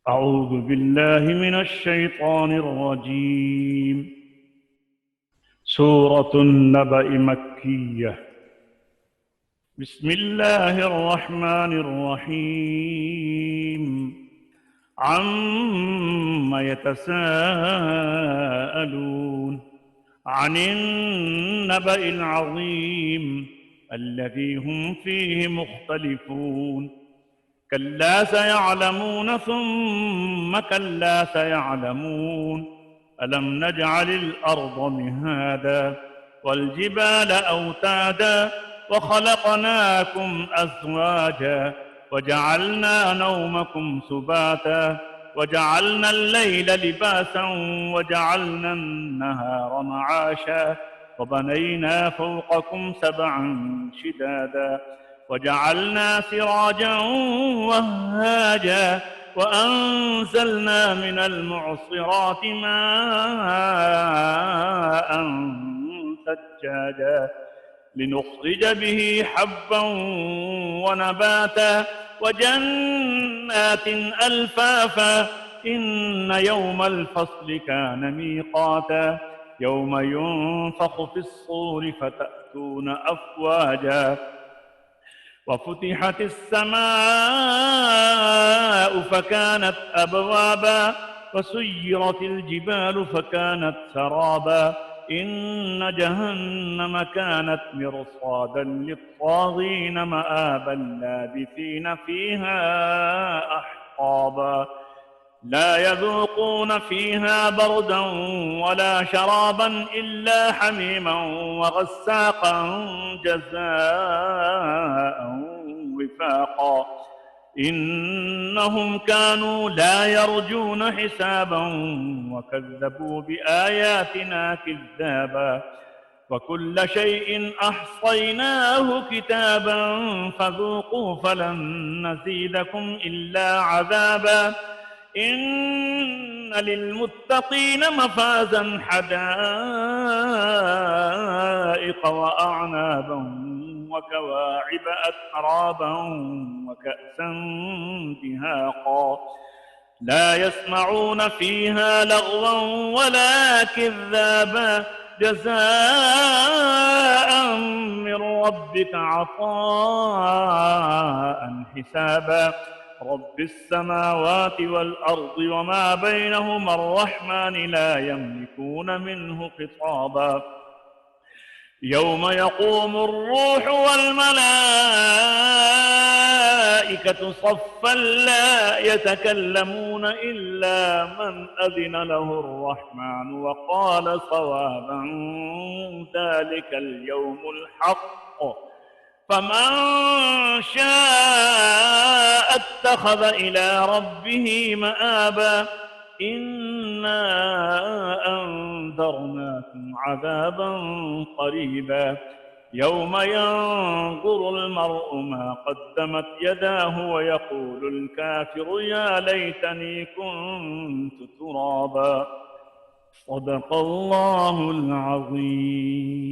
أعوذ بالله من الشيطان الرجيم. سورة النبأ مكية. بسم الله الرحمن الرحيم. عم يتساءلون عن النبأ العظيم الذي هم فيه مختلفون. كلا سيعلمون ثم كلا سيعلمون. ألم نجعل الأرض مهادا والجبال أوتادا وخلقناكم أزواجا وجعلنا نومكم سباتا وجعلنا الليل لباسا وجعلنا النهار معاشا وبنينا فوقكم سبعا شدادا وجعلنا سراجا وهاجا وأنزلنا من المعصرات ماء ثجاجا لنخرج به حبا ونباتا وجنات ألفافا. إن يوم الفصل كان ميقاتا يوم ينفخ في الصور فتأتون أفواجا وفتحت السماء فكانت أبوابا وسيرت الجبال فكانت سرابا. إن جهنم كانت مرصادا للطاغين مآبا لابثين فيها أحقابا لا يذوقون فيها بردا ولا شرابا إلا حميما وغساقا جزاء وفاقا. إنهم كانوا لا يرجون حسابا وكذبوا بآياتنا كذابا وكل شيء أحصيناه كتابا فذوقوا فلن نزيدكم إلا عذابا. إن للمتقين مفازا حدائق وأعنابا وكواعب أترابا وكأسا دهاقا لا يسمعون فيها لغوا ولا كذابا جزاء من ربك عطاء حسابا. رب السماوات والأرض وما بينهما الرحمن لا يملكون منه خطابا. يوم يقوم الروح والملائكة صفا لا يتكلمون إلا من أذن له الرحمن وقال صوابا. ذلك اليوم الحق فمن شاء اتخذ إلى ربه مآبا. إنا أنذرناكم عذابا قريبا يوم ينظر المرء ما قدمت يداه ويقول الكافر يا ليتني كنت ترابا. صدق الله العظيم.